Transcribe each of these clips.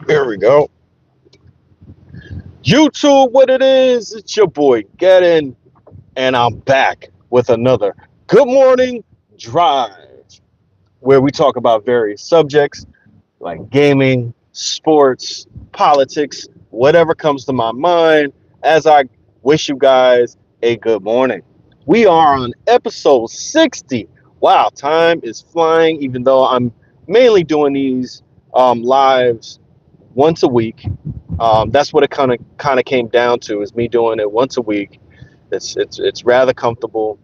Here we go. YouTube, what it is? It's your boy Gettin, and I'm back with another Good Morning Drive, where we talk about various subjects like gaming, sports, politics, whatever comes to my mind. As I wish you guys a good morning. We are on episode 60. Wow, time is flying. Even though I'm mainly doing these lives once a week. That's what it kind of came down to, is me doing it once a week. It's rather comfortable.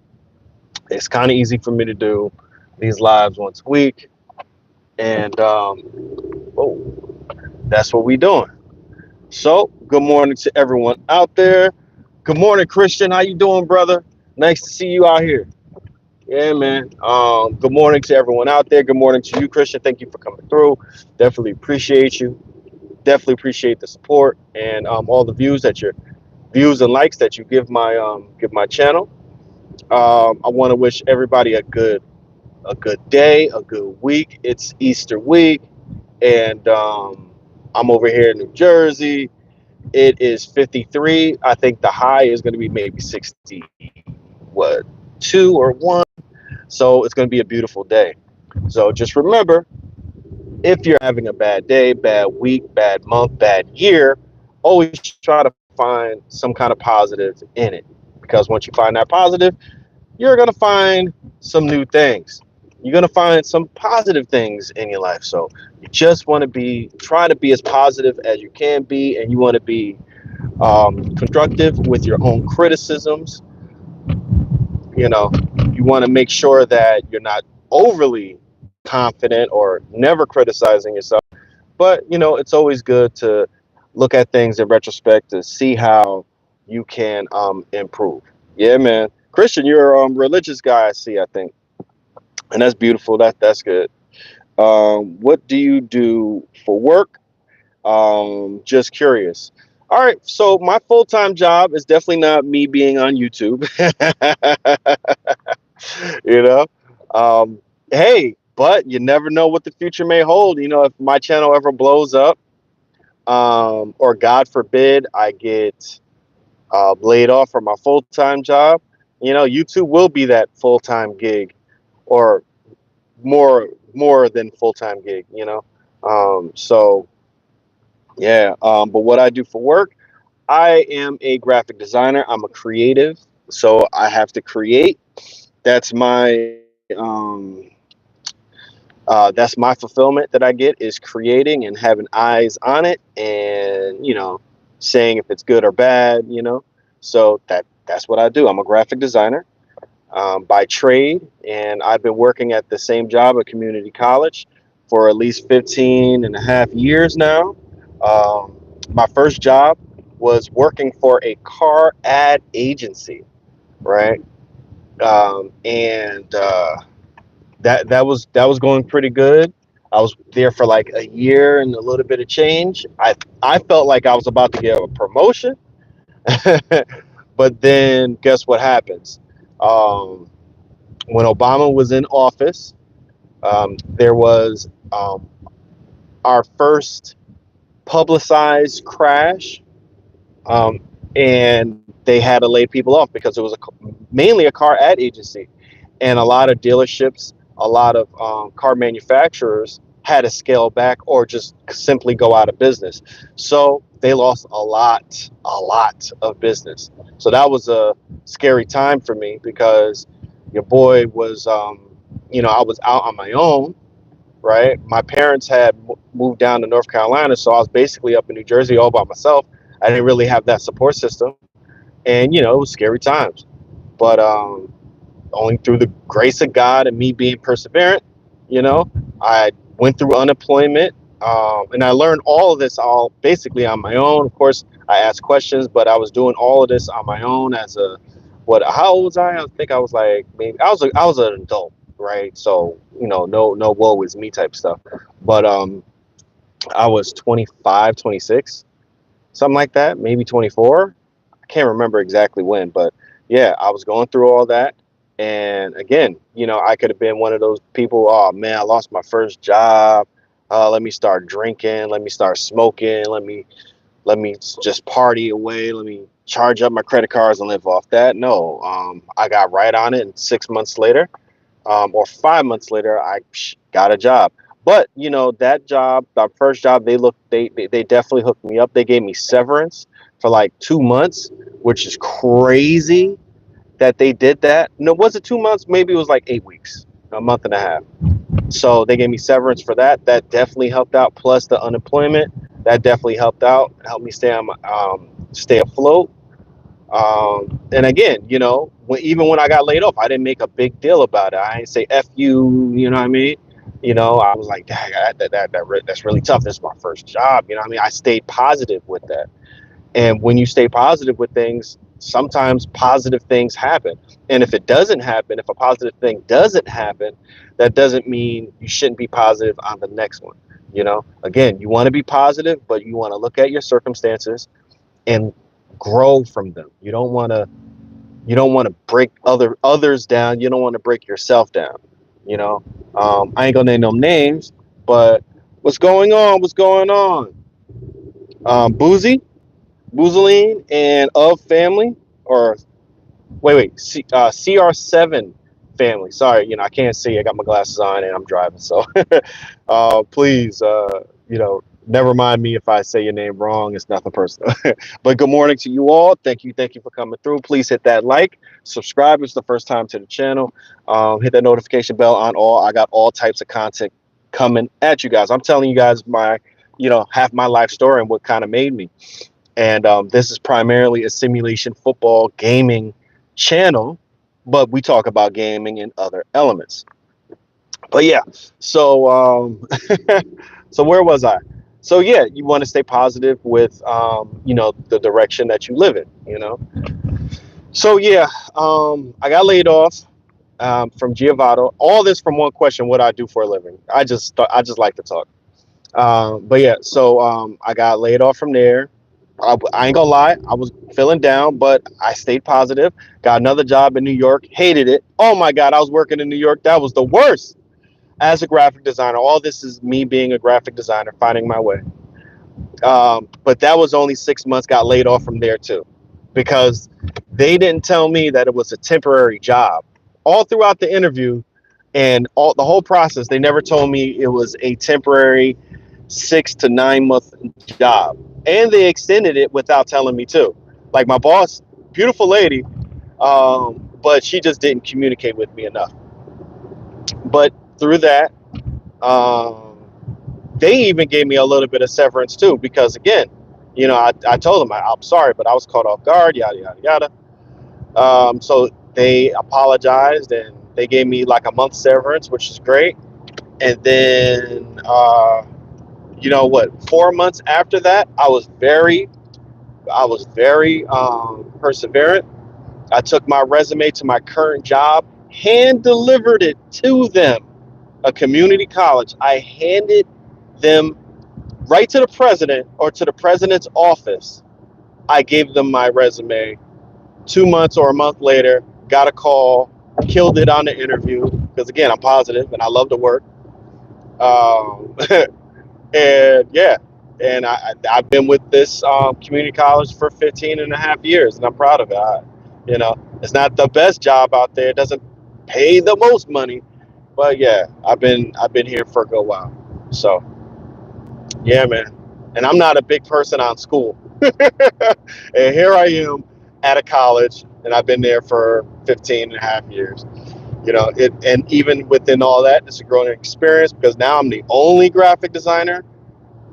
It's kind of easy for me to do these lives once a week, and oh, that's what we doing. So, good morning to everyone out there. Good morning, Christian. How you doing, brother? Nice to see you out here. Yeah, man. Good morning to everyone out there. Good morning to you, Christian. Thank you for coming through. Definitely appreciate you. Definitely appreciate the support and all the views and likes that you give my channel. I want to wish everybody a good day, a good week. It's Easter week, and I'm over here in New Jersey. It is 53. I think the high is going to be maybe 60, what, 2 or 1. So it's going to be a beautiful day. So just remember, if you're having a bad day, bad week, bad month, bad year, always try to find some kind of positive in it. Because once you find that positive, you're going to find some new things. You're going to find some positive things in your life. So you just want to try to be as positive as you can be, and you want to be constructive with your own criticisms. You know, you want to make sure that you're not overly confident or never criticizing yourself. But it's always good to look at things in retrospect to see how you can improve. Yeah, man. Christian, you're a religious guy, I see, I think. And that's beautiful. That's good. What do you do for work? Just curious. All right, so my full-time job is definitely not me being on YouTube. you know. Um, hey, but you never know what the future may hold. If my channel ever blows up, or God forbid I get laid off from my full time job, YouTube will be that full time gig, or more than full time gig. So yeah. But what I do for work, I am a graphic designer. I'm a creative, so I have to create. That's that's my fulfillment that I get, is creating and having eyes on it, and saying if it's good or bad. So that's what I do. I'm a graphic designer by trade, and I've been working at the same job at community college for at least 15 and a half years now. My first job was working for a car ad agency, right? And that was going pretty good. I was there for like a year and a little bit of change. I felt like I was about to get a promotion, but then guess what happens? Um, when Obama was in office, there was our first publicized crash, um, and they had to lay people off because it was mainly a car ad agency, and a lot of dealerships, a lot of car manufacturers had to scale back or just simply go out of business. So they lost a lot of business. So that was a scary time for me, because your boy was, I was out on my own, right? My parents had moved down to North Carolina, so I was basically up in New Jersey all by myself. I didn't really have that support system, and it was scary times. But only through the grace of God and me being perseverant, you know, I went through unemployment, and I learned all of this all basically on my own. Of course, I asked questions, but I was doing all of this on my own as a what? How old was I? I think I was like, maybe I was an adult, right? So no woe is me type stuff. But I was 25, 26, something like that, maybe 24. I can't remember exactly when, but yeah, I was going through all that. And again, I could have been one of those people. Oh man, I lost my first job. Let me start drinking. Let me start smoking. Let me just party away. Let me charge up my credit cards and live off that. No, I got right on it, and 6 months later, or 5 months later, I got a job. But that job, my first job, they definitely hooked me up. They gave me severance for like 2 months, which is crazy that they did that. No, was it 2 months? Maybe it was like 8 weeks, a month and a half. So they gave me severance for that. That definitely helped out. Plus the unemployment, that definitely helped out. Helped me stay afloat. And again, even when I got laid off, I didn't make a big deal about it. I didn't say "f you," you know what I mean? I was like, "Dang, that's really tough. This is my first job." You know what I mean? I stayed positive with that. And when you stay positive with things, sometimes positive things happen. And if it doesn't happen, if a positive thing doesn't happen, that doesn't mean you shouldn't be positive on the next one. Again, you want to be positive, but you want to look at your circumstances and grow from them. You don't want to break others down. You don't want to break yourself down. You know, I ain't gonna name no names, but what's going on? What's going on? Boozeline and of family, or wait, CR7 family. Sorry, I can't see. I got my glasses on and I'm driving, so please, never mind me if I say your name wrong. It's nothing personal. But good morning to you all. Thank you for coming through. Please hit that like, subscribe if it's the first time to the channel. Hit that notification bell on all. I got all types of content coming at you guys. I'm telling you guys half my life story and what kind of made me. And this is primarily a simulation football gaming channel, but we talk about gaming and other elements. But yeah, so so where was I? So yeah, you want to stay positive with the direction that you live in. So yeah, I got laid off from Giovanni. All this from one question: what I do for a living. I just like to talk. But yeah, so I got laid off from there. I ain't gonna lie, I was feeling down, but I stayed positive. Got another job in New York, hated it. Oh my God, I was working in New York. That was the worst. As a graphic designer, all this is me being a graphic designer, finding my way. But that was only 6 months, got laid off from there too, because they didn't tell me that it was a temporary job. All throughout the interview and the whole process, they never told me it was a temporary 6 to 9 month job, and they extended it without telling me too. Like my boss, beautiful lady, but she just didn't communicate with me enough. But through that, um, they even gave me a little bit of severance too, because again, I told them I'm sorry, but I was caught off guard, yada yada yada. So they apologized and they gave me like a month severance, which is great. And then 4 months after that, I was very perseverant. I took my resume to my current job, hand delivered it to them, a community college. I handed them right to the president, or to the president's office. I gave them my resume. 2 months or a month later, got a call, killed it on the interview, because again, I'm positive and I love to work. Um, and yeah, and I've been with this community college for 15 and a half years, and I'm proud of it. It's not the best job out there. It doesn't pay the most money, but yeah, I've been here for a good while. So yeah, man. And I'm not a big person on school. And here I am at a college, and I've been there for 15 and a half years. And even within all that, it's a growing experience, because now I'm the only graphic designer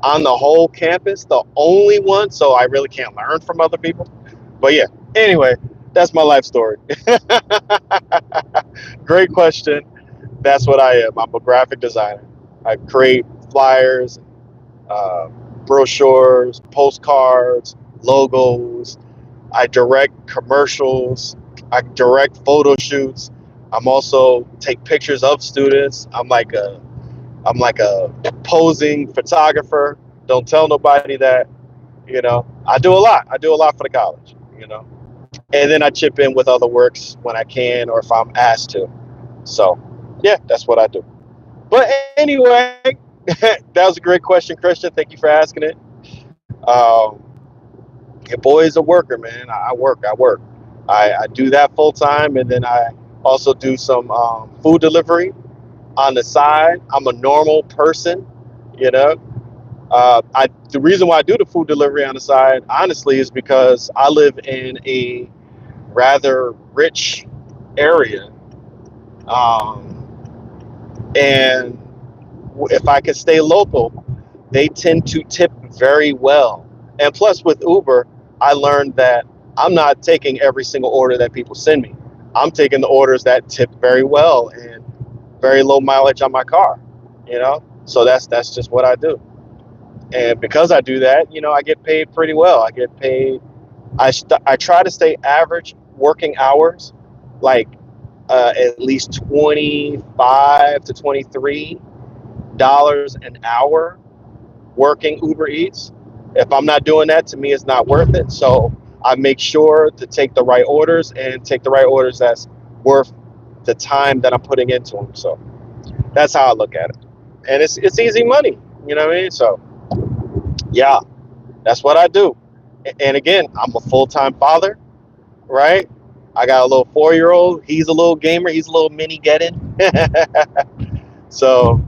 on the whole campus, the only one. So I really can't learn from other people. But yeah, anyway, that's my life story. Great question. That's what I am. I'm a graphic designer. I create flyers, uh, brochures, postcards, logos. I direct commercials. I direct photo shoots. I'm also take pictures of students. I'm like a posing photographer. Don't tell nobody that. I do a lot. I do a lot for the college. And then I chip in with other works when I can, or if I'm asked to. So, yeah, that's what I do. But anyway, That was a great question, Christian. Thank you for asking it. Um, your boy is a worker, man. I work. I do that full time, and then I also do some food delivery on the side. I'm a normal person, you know. The reason why I do the food delivery on the side, honestly, is because I live in a rather rich area, and if I can stay local, they tend to tip very well. And plus, with Uber, I learned that I'm not taking every single order that people send me. I'm taking the orders that tip very well and very low mileage on my car. So that's just what I do. And because I do that, I get paid pretty well. I get paid. I try to stay average working hours, like at least 25 to $23 an hour working Uber Eats. If I'm not doing that, to me, it's not worth it. So I make sure to take the right orders and take the right orders that's worth the time that I'm putting into them. So that's how I look at it. And it's easy money. You know what I mean? So yeah, that's what I do. And again, I'm a full-time father, right? I got a little 4-year-old. He's a little gamer. He's a little mini getting. So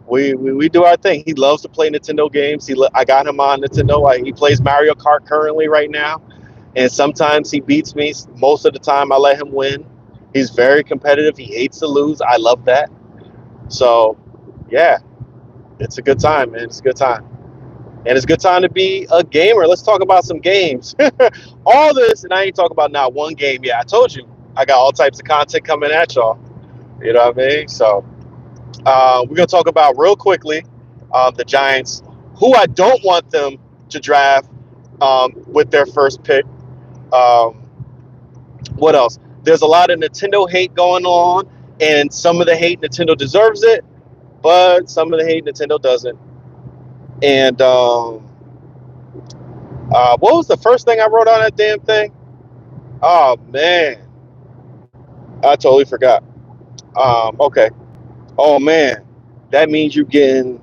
we do our thing. He loves to play Nintendo games. I got him on Nintendo. He plays Mario Kart currently right now, and sometimes he beats me. Most of the time, I let him win. He's very competitive. He hates to lose. I love that. So, yeah, it's a good time, man. It's a good time, and it's a good time to be a gamer. Let's talk about some games. All this, and I ain't talking about not one game yet. I told you I got all types of content coming at y'all. You know what I mean? So. We're going to talk about real quickly the Giants, who I don't want them to draft with their first pick. Um, what else? There's a lot of Nintendo hate going on, and some of the hate Nintendo deserves it, but some of the hate Nintendo doesn't. And what was the first thing I wrote on that damn thing? Oh, man. I totally forgot. Okay. Oh, man. That means you're getting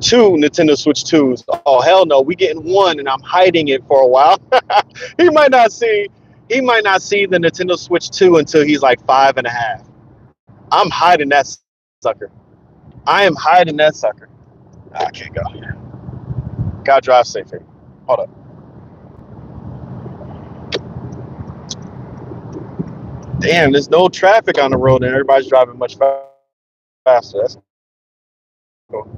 two Nintendo Switch 2s. Oh hell no, we getting one and I'm hiding it for a while. he might not see he might not see the Nintendo Switch 2 until he's like 5.5. I'm hiding that sucker. I am hiding that sucker. I can't go. Gotta drive safe here. Hold up. Damn, there's no traffic on the road and everybody's driving much faster. That's cool.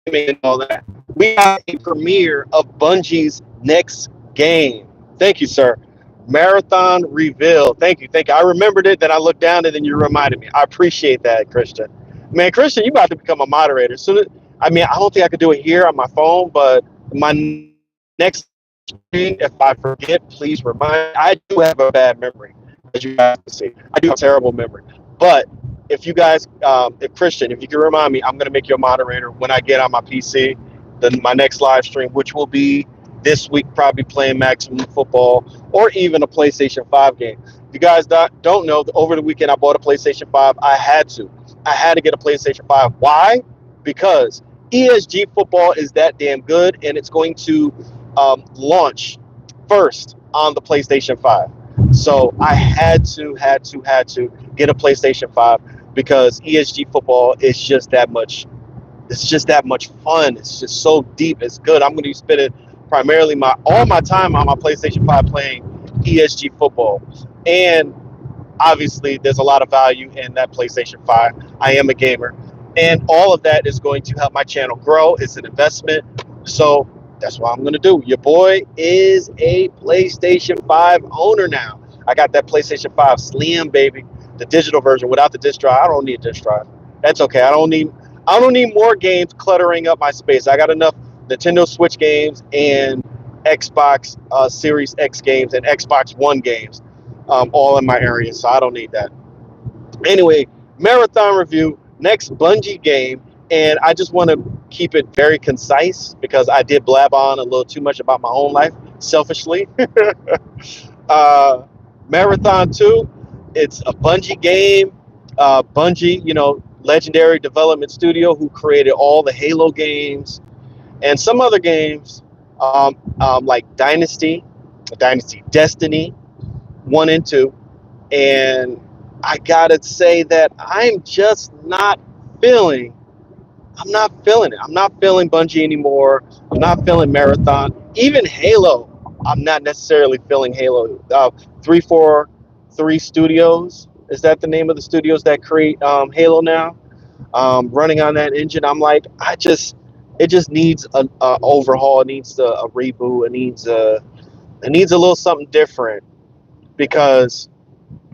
And all that. We have a premiere of Bungie's next game. Thank you, sir. Marathon Reveal. Thank you. Thank you. I remembered it, then I looked down, and then you reminded me. I appreciate that, Christian. Man, Christian, you about to become a moderator. I don't think I could do it here on my phone, but my next thing, if I forget, please remind me. I do have a bad memory, as you guys can see. I do have a terrible memory. But if you guys, if Christian, if you can remind me, I'm going to make you a moderator when I get on my PC, then my next live stream, which will be this week, probably playing Maximum Football or even a PlayStation 5 game. If you guys don't know, over the weekend I bought a PlayStation 5. I had to get a PlayStation 5. Why? Because ESG Football is that damn good, and it's going to launch first on the PlayStation 5. So I had to get a PlayStation 5 because ESG Football is just that much. It's just that much fun. It's just so deep. It's good. I'm going to be spending primarily all my time on my PlayStation 5 playing ESG Football. And obviously, there's a lot of value in that PlayStation 5. I am a gamer. And all of that is going to help my channel grow. It's an investment. So that's what I'm going to do. Your boy is a PlayStation 5 owner now. I got that PlayStation 5 Slim, baby. The digital version without the disc drive. I don't need a disc drive. That's okay. I don't need more games cluttering up my space. I got enough Nintendo Switch games and Xbox Series X games and Xbox One games all in my area, so I don't need that. Anyway, marathon review, next Bungie game, and I just want to keep it very concise because I did blab on a little too much about my own life, selfishly. uh, Marathon 2, it's a Bungie game. Bungie, legendary development studio who created all the Halo games and some other games like Dynasty Destiny 1 and 2. And I gotta say that feeling I'm not feeling it. I'm not feeling Bungie anymore. I'm not feeling Marathon. Even Halo, I'm not necessarily feeling Halo. 343 Studios, is that the name of the studios that create Halo now? Running on that engine, I'm like, it just needs a overhaul. It needs a reboot. It needs a little something different because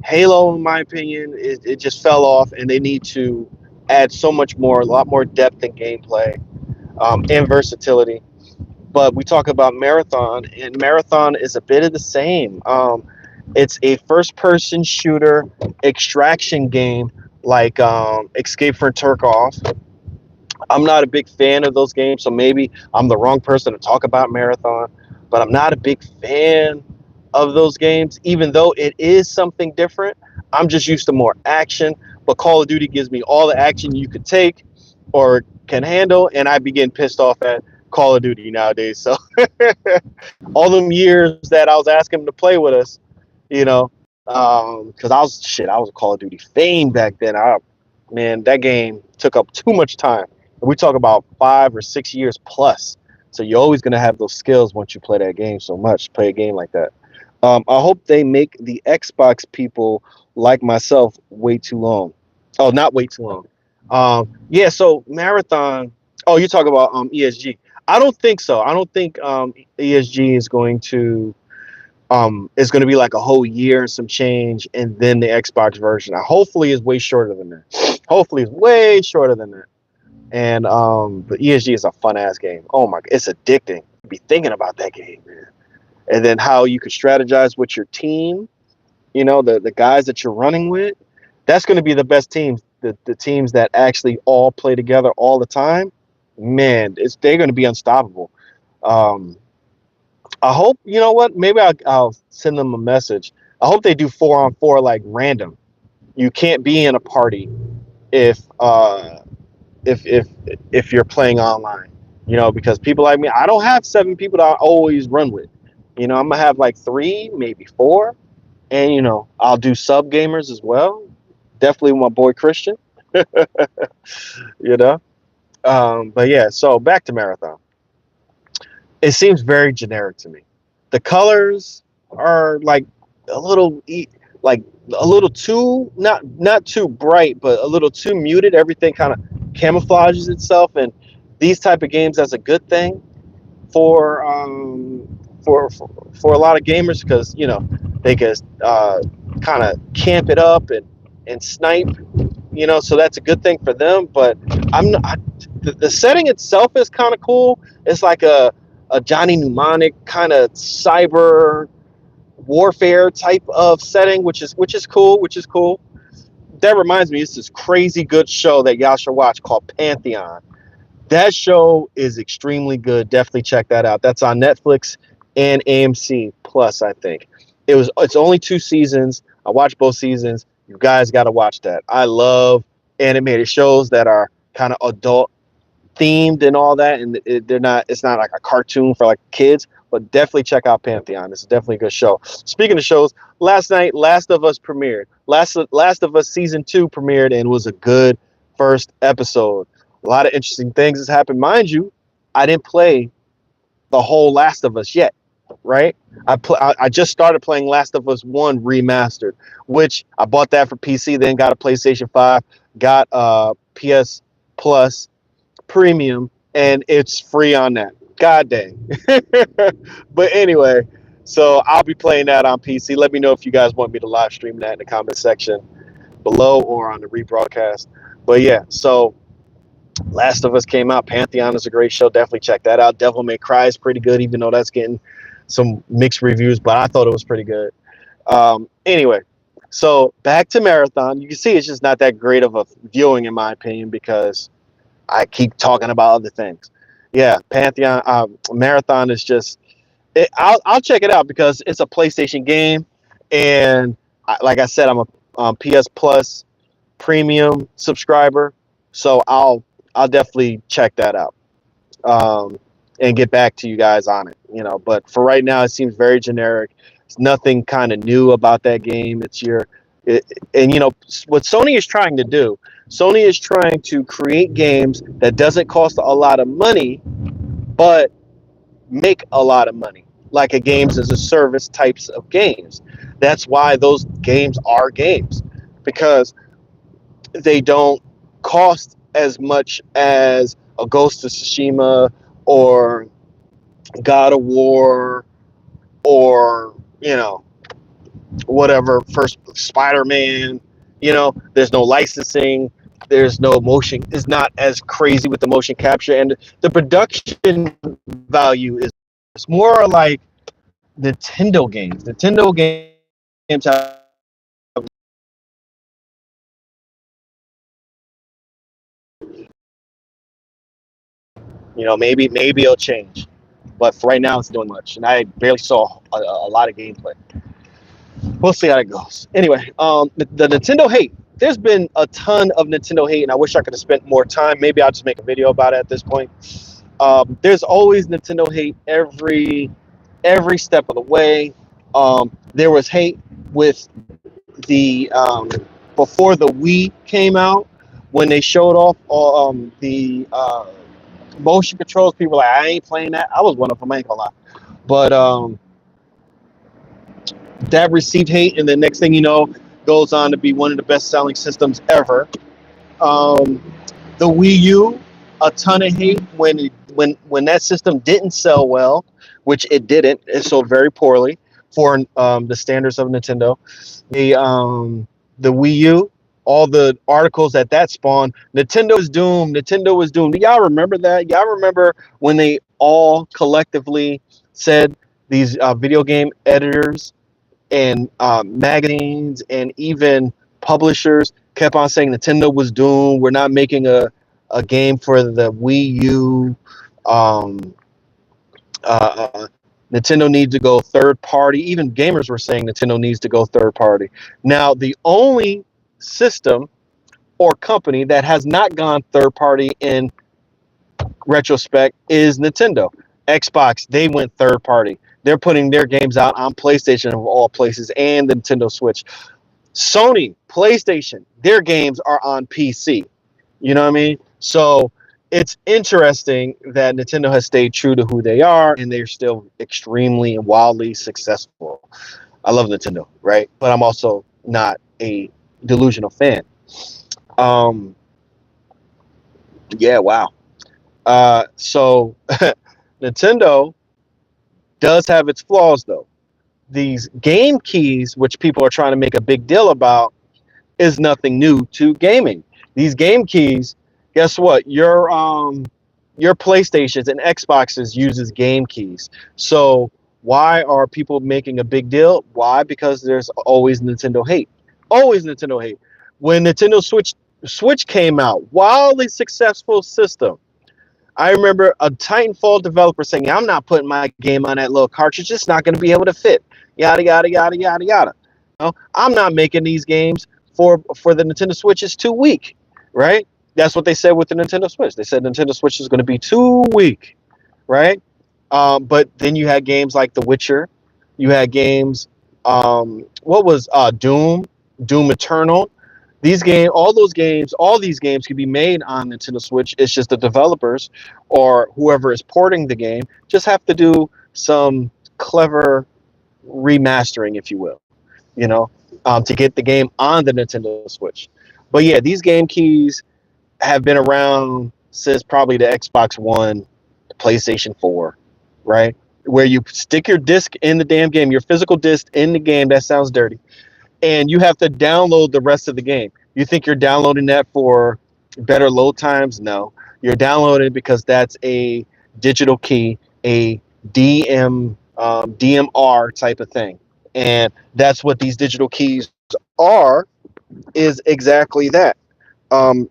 Halo, in my opinion, it just fell off, and they need to add so much more, a lot more depth in gameplay and versatility. But we talk about Marathon, and Marathon is a bit of the same. It's a first-person shooter extraction game like Escape from Tarkov. I'm not a big fan of those games, so maybe I'm the wrong person to talk about Marathon, but I'm not a big fan of those games, even though it is something different. I'm just used to more action, but Call of Duty gives me all the action you could take or can handle, and I begin pissed off at Call of Duty nowadays. So all them years that I was asking them to play with us, you know, because I was a Call of Duty fiend back then. Man, that game took up too much time. We talk about 5 or 6 years plus. So you're always gonna have those skills once you play that game so much. Play a game like that. I hope they make the Xbox people like myself wait too long. Oh, not wait too long. Yeah. So Marathon. Oh, you talk about ESG. I don't think so. I don't think ESG is going to be like a whole year and some change, and then the Xbox version. Hopefully, is way shorter than that. Hopefully, it's way shorter than that. And but ESG is a fun ass game. Oh my, it's addicting. Be thinking about that game, man. And then how you could strategize with your team. The guys that you're running with. That's going to be the best teams. The teams that actually all play together all the time. Man, they're going to be unstoppable. Um, I hope, you know what? Maybe I'll send them a message. I hope they do 4-on-4 like random. You can't be in a party if if if if you're playing online. Because people like me, I don't have 7 people that I always run with. I'm gonna have like 3, maybe 4, and I'll do sub gamers as well. Definitely my boy Christian. you know. But yeah, so back to Marathon. It seems very generic to me. The colors are like a little like a little too not too bright, but a little too muted. Everything kind of camouflages itself, and these type of games that's a good thing for for a lot of gamers because they can kind of camp it up and snipe. So that's a good thing for them. But the setting itself is kind of cool. It's like a Johnny Mnemonic kind of cyber warfare type of setting, which is cool. Which is cool. That reminds me, it's this crazy good show that y'all should watch called Pantheon. That show is extremely good. Definitely check that out. That's on Netflix and AMC Plus, I think. It's only 2 seasons. I watched both seasons. You guys got to watch that. I love animated shows that are kind of adult themed and all that, and it's not like a cartoon for like kids, but definitely check out Pantheon. It's definitely a good show. Speaking of shows, last night Last of Us premiered. Last of Us season 2 premiered and was a good first episode. A lot of interesting things has happened. Mind you, I didn't play the whole Last of Us yet, right? I just started playing Last of Us 1 remastered, which I bought that for PC, then got a PlayStation 5, got PS Plus Premium, and it's free on that. God dang. But anyway, so I'll be playing that on PC. Let me know if you guys want me to live stream that in the comment section below or on the rebroadcast. But yeah, so Last of Us came out. Pantheon is a great show. Definitely check that out. Devil May Cry is pretty good, even though that's getting some mixed reviews, but I thought it was pretty good. Anyway, so back to Marathon. You can see it's just not that great of a viewing, in my opinion, because I keep talking about other things. Yeah, Pantheon Marathon is just. I'll check it out because it's a PlayStation game, And like I said, I'm a PS Plus premium subscriber, so I'll definitely check that out, um, and get back to you guys on it. But for right now, it seems very generic. It's nothing kind of new about that game. It, and what Sony is trying to do. Sony is trying to create games that doesn't cost a lot of money, but make a lot of money, like a games as a service types of games. That's why those games are games, because they don't cost as much as a Ghost of Tsushima or God of War, or whatever, first Spider-Man. There's no licensing, there's no motion, it's not as crazy with the motion capture, and the production value is more like Nintendo games have maybe it'll change, but for right now it's doing much, and I barely saw a lot of gameplay. We'll see how it goes. Anyway, the Nintendo hate. There's been a ton of Nintendo hate, and I wish I could have spent more time. Maybe I'll just make a video about it at this point. There's always Nintendo hate every step of the way. There was hate with the before the Wii came out, when they showed off the motion controls. People were like, I ain't playing that. I was one of them. I ain't gonna lie, but that received hate, and the next thing you know, goes on to be one of the best-selling systems ever. Um, the Wii U, a ton of hate when that system didn't sell well, which it didn't. It sold very poorly for the standards of Nintendo. The Wii U, all the articles that spawned. Nintendo is doomed. Nintendo is doomed. Do y'all remember that? Y'all remember when they all collectively said, these video game editors and magazines and even publishers kept on saying Nintendo was doomed. We're not making a game for the Wii U. Um, uh, Nintendo needs to go third party. Even gamers were saying Nintendo needs to go third party. Now, the only system or company that has not gone third party in retrospect is Nintendo. Xbox, they went third party. They're putting their games out on PlayStation of all places, and the Nintendo Switch. Sony, PlayStation, their games are on PC. You know what I mean? So it's interesting that Nintendo has stayed true to who they are, and they're still extremely and wildly successful. I love Nintendo, right? But I'm also not a delusional fan. Um, yeah, wow. So Nintendo does have its flaws, though. These game keys, which people are trying to make a big deal about, is nothing new to gaming. These game keys, guess what? Your PlayStations and Xboxes uses game keys. So why are people making a big deal? Why? Because there's always Nintendo hate. Always Nintendo hate. When Nintendo Switch came out, wildly successful system. I remember a Titanfall developer saying, I'm not putting my game on that little cartridge. It's not going to be able to fit. Yada, yada, yada, yada, yada. I'm not making these games for the Nintendo Switch. Is too weak, right? That's what they said with the Nintendo Switch. They said Nintendo Switch is going to be too weak, right? But then you had games like The Witcher. You had games, what was Doom Eternal. All these games can be made on Nintendo Switch. It's just the developers or whoever is porting the game just have to do some clever remastering, if you will, to get the game on the Nintendo Switch. But yeah, these game keys have been around since probably the Xbox One, the PlayStation 4, right? Where you stick your disc in the damn game, your physical disc in the game. That sounds dirty. And you have to download the rest of the game. You think you're downloading that for better load times? No. You're downloading because that's a digital key, a DMR type of thing. And that's what these digital keys are, is exactly that. Um,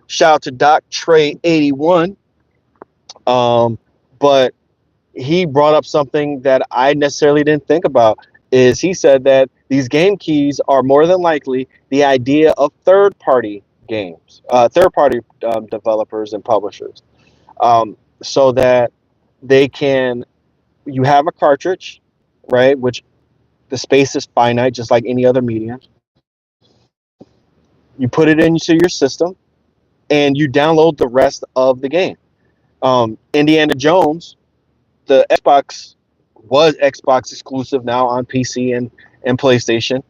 Shout out to Doc Trey 81. But he brought up something that I necessarily didn't think about, is he said that these game keys are more than likely the idea of third party games, third party developers and publishers, so that they can, you have a cartridge, right, which the space is finite, just like any other medium. You put it into your system and you download the rest of the game. Indiana Jones, the Xbox, was Xbox exclusive, now on PC and PlayStation.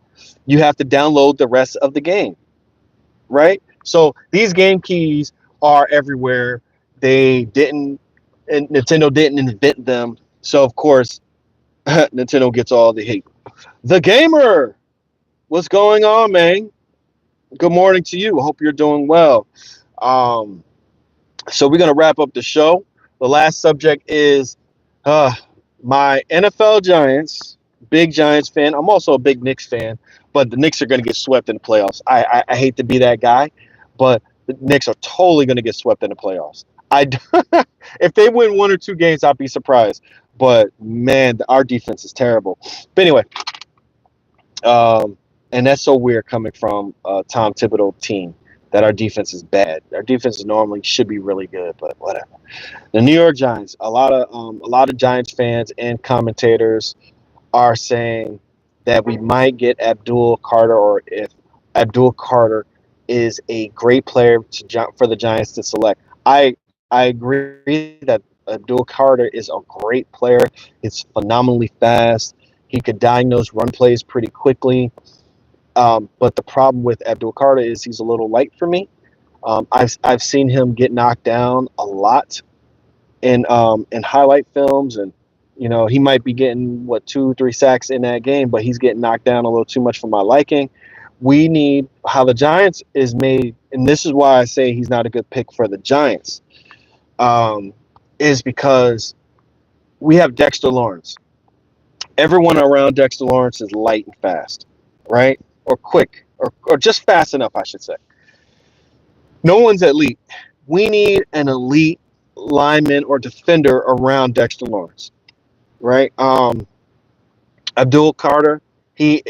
You have to download the rest of the game, right? So these game keys are everywhere. They didn't, and Nintendo didn't invent them. So of course, Nintendo gets all the hate. The gamer, what's going on, man? Good morning to you. I hope you're doing well. Um, so we're gonna wrap up the show. The last subject is uh, my NFL Giants. Big Giants fan. I'm also a big Knicks fan, but the Knicks are gonna get swept in the playoffs. I hate to be that guy, but the Knicks are totally gonna get swept in the playoffs. I if they win one or two games, I'd be surprised. But man, our defense is terrible. But anyway, um, and that's so weird coming from a Tom Thibodeau team that our defense is bad. Our defense is normally should be really good, but whatever. The New York Giants, a lot of Giants fans and commentators are saying that we might get Abdul Carter, or if Abdul Carter is a great player for the Giants to select. I agree that Abdul Carter is a great player. It's phenomenally fast. He could diagnose run plays pretty quickly. But the problem with Abdul Carter is he's a little light for me. I've seen him get knocked down a lot in highlight films, and he might be getting what 2 3 sacks in that game, but he's getting knocked down a little too much for my liking. We need how the Giants is made, and this is why I say he's not a good pick for the Giants. Is because we have Dexter Lawrence. Everyone around Dexter Lawrence is light and fast, right? Or quick, or just fast enough, I should say. No one's elite. We need an elite lineman or defender around Dexter Lawrence, right? Abdul Carter, he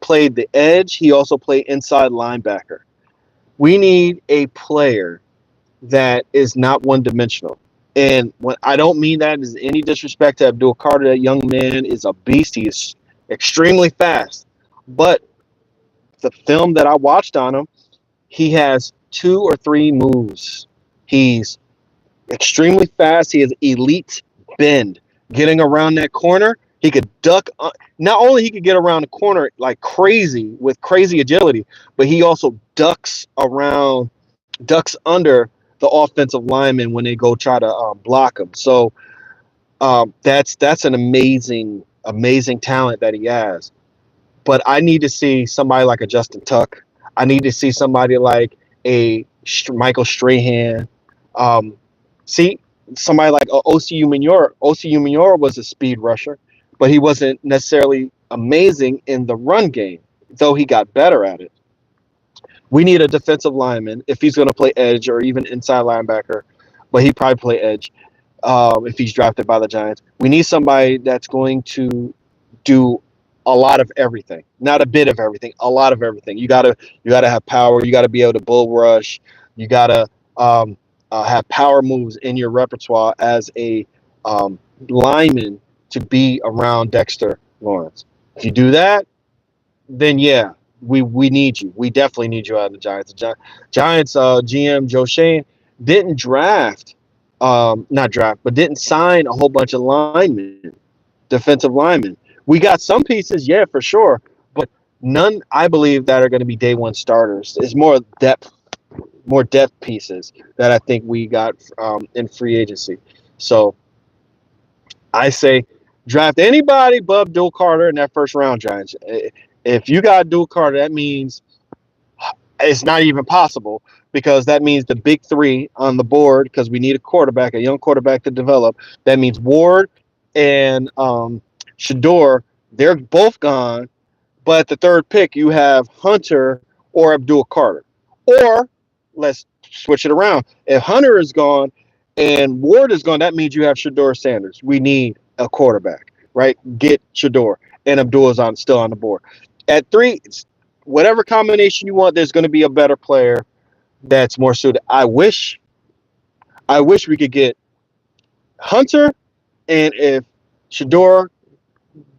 played the edge. He also played inside linebacker. We need a player that is not one dimensional. And when I don't mean that as any disrespect to Abdul Carter, that young man is a beast. He is extremely fast. But the film that I watched on him, he has 2 or 3 moves. He's extremely fast. He has elite bend. Getting around that corner, he could duck. Not only he could get around the corner like crazy with crazy agility, but he also ducks under the offensive lineman when they go try to block him. So that's an amazing talent that he has. But I need to see somebody like a Justin Tuck. I need to see somebody like a Michael Strahan. See somebody like OCU Minor. OCU Minor was a speed rusher, but he wasn't necessarily amazing in the run game, though he got better at it. We need a defensive lineman if he's going to play edge or even inside linebacker, but he probably play edge if he's drafted by the Giants. We need somebody that's going to do a lot of everything, not a bit of everything, a lot of everything. You gotta have power. You gotta be able to bull rush. You gotta have power moves in your repertoire as a lineman to be around Dexter Lawrence. If you do that, then yeah, we need you. We definitely need you out of the Giants. The Giants GM Joe Shane didn't not draft, but didn't sign a whole bunch of linemen, defensive linemen. We got some pieces, yeah, for sure, but none, I believe, that are going to be day one starters. It's more depth pieces that I think we got in free agency. So I say draft anybody but Abdul Carter in that first round, Giants. If you got Abdul Carter, that means it's not even possible, because that means the big three on the board, because we need a quarterback, a young quarterback to develop. That means Ward and Shador, they're both gone. But at the third pick, you have Hunter or Abdul Carter. Or let's switch it around. If Hunter is gone and Ward is gone, that means you have Shador Sanders. We need a quarterback, right? Get Shador. and Abdul is still on the board. At 3, whatever combination you want, there's going to be a better player that's more suited. I wish we could get Hunter, and if Shador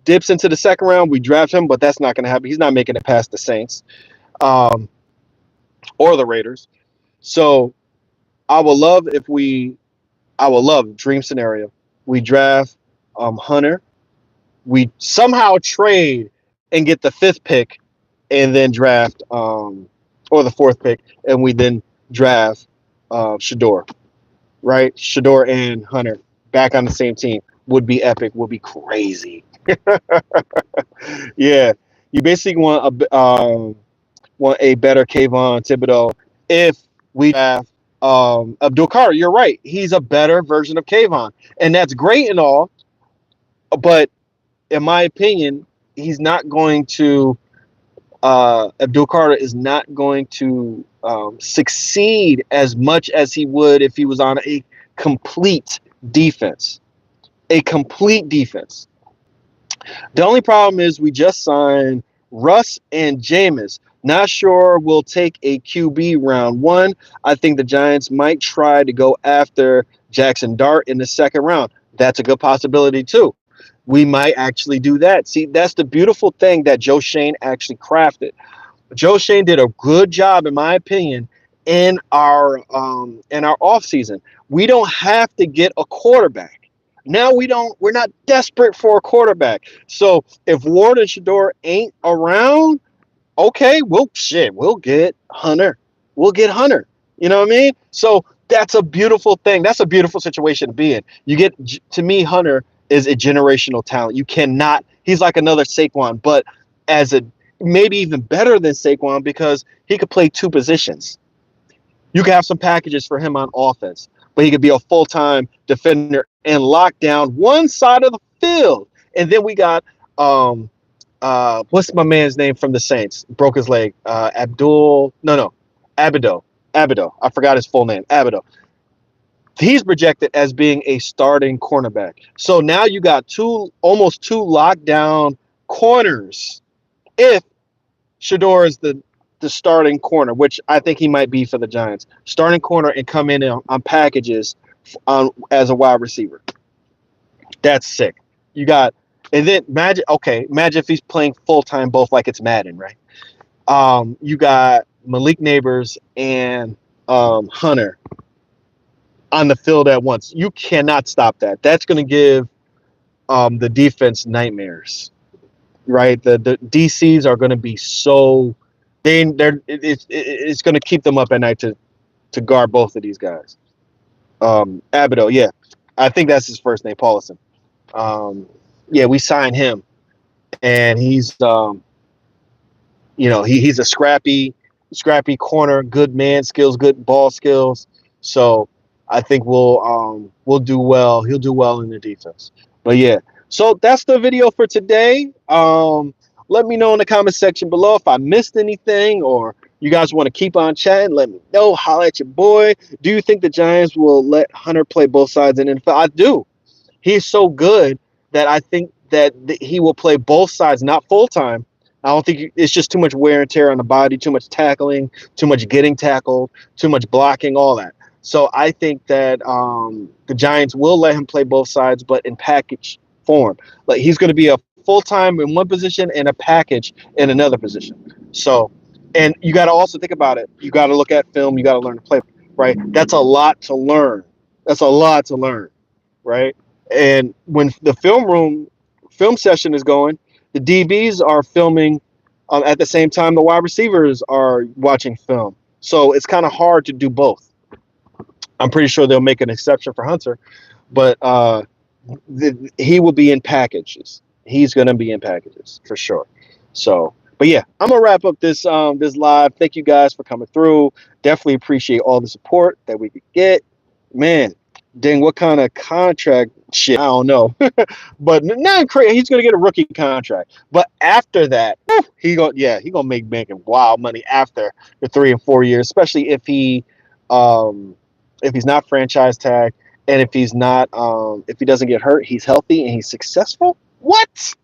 dips into the second round, we draft him, but that's not going to happen. He's not making it past the Saints um, or the Raiders. So I would love if I would love dream scenario. We draft Hunter. We somehow trade and get the 5th pick, and then draft or the 4th pick, and we then draft Shador. Right, Shador and Hunter back on the same team would be epic. Would be crazy. Yeah, you basically want a better Kayvon Thibodeau. If we have Abdul Carter, you're right. He's a better version of Kayvon, and that's great and all. But in my opinion, he's not going to. Abdul Carter is not going to succeed as much as he would if he was on a complete defense. A complete defense. The only problem is we just signed Russ and Jameis. Not sure we'll take a QB round 1. I think the Giants might try to go after Jackson Dart in the 2nd round. That's a good possibility too. We might actually do that. See, that's the beautiful thing that Joe Shane actually crafted. Joe Shane did a good job, in my opinion, in our offseason. We don't have to get a quarterback. Now we're not desperate for a quarterback. So if Ward and Shador ain't around, okay, we'll get Hunter. We'll get Hunter. You know what I mean? So that's a beautiful thing. That's a beautiful situation to be in. To me, Hunter is a generational talent. He's like another Saquon, but as a maybe even better than Saquon because he could play 2 positions. You could have some packages for him on offense, but he could be a full-time defender and lock down one side of the field. And then we got what's my man's name from the Saints? Broke his leg. Abido. I forgot his full name. Abido. He's projected as being a starting cornerback. So now you got almost two lockdown corners. If Shador is the starting corner, which I think he might be for the Giants, starting corner and come in on packages as a wide receiver. That's sick. You got, and then imagine if he's playing full time, both like it's Madden, right? You got Malik Neighbors and Hunter on the field at once. You cannot stop that. That's going to give the defense nightmares, right? The DCs are going to be so it's going to keep them up at night to guard both of these guys. Abido, yeah, I think that's his first name, Paulison. Yeah, we signed him, and he's he's a scrappy corner, good man skills, good ball skills. So I think we'll do well. He'll do well in the defense. But yeah, so that's the video for today. Let me know in the comment section below if I missed anything or you guys want to keep on chatting. Let me know. Holla at your boy. Do you think the Giants will let Hunter play both sides in the NFL? I do. He's so good that I think that he will play both sides, not full time. I don't think it's just too much wear and tear on the body, too much tackling, too much getting tackled, too much blocking, all that. So I think that the Giants will let him play both sides, but in package form. Like he's going to be a full-time in one position and a package in another position. So, and you got to also think about it. You got to look at film. You got to learn to play, right? That's a lot to learn. Right? And when the film session is going, the DBs are filming at the same time the wide receivers are watching film. So it's kind of hard to do both. I'm pretty sure they'll make an exception for Hunter, but he will be in packages. He's going to be in packages for sure. So, but yeah, I'm going to wrap up this live. Thank you guys for coming through. Definitely appreciate all the support that we could get. Man, dang, what kind of contract shit? I don't know. But not crazy. He's going to get a rookie contract. But after that, he going to make making wild money after the 3 and 4 years, especially if he's not franchise tagged and if he's not if he doesn't get hurt, he's healthy and he's successful. What?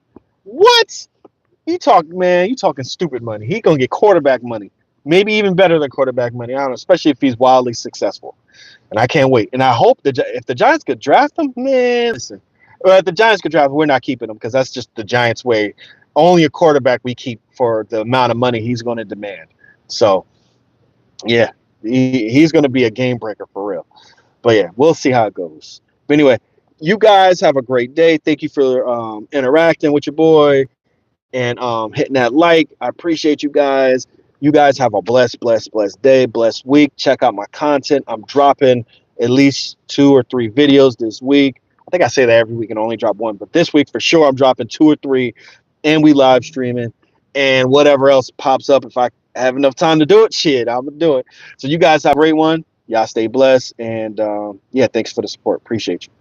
What? Man, you talking stupid money. He gonna get quarterback money. Maybe even better than quarterback money. I don't know, especially if he's wildly successful. And I can't wait. And I hope if the Giants could draft him, man, listen. Well, if the Giants could draft him, we're not keeping him because that's just the Giants' way. Only a quarterback we keep for the amount of money he's going to demand. So, yeah, he's going to be a game breaker for real. But yeah, we'll see how it goes. But anyway, you guys have a great day. Thank you for interacting with your boy and hitting that like. I appreciate you guys. You guys have a blessed day, blessed week. Check out my content. I'm dropping at least 2 or 3 videos this week. I think I say that every week and only drop one, but this week for sure I'm dropping 2 or 3, and we live streaming and whatever else pops up. If I have enough time to do it, shit, I'm gonna do it. So you guys have a great one. Y'all stay blessed, and yeah, thanks for the support. Appreciate you.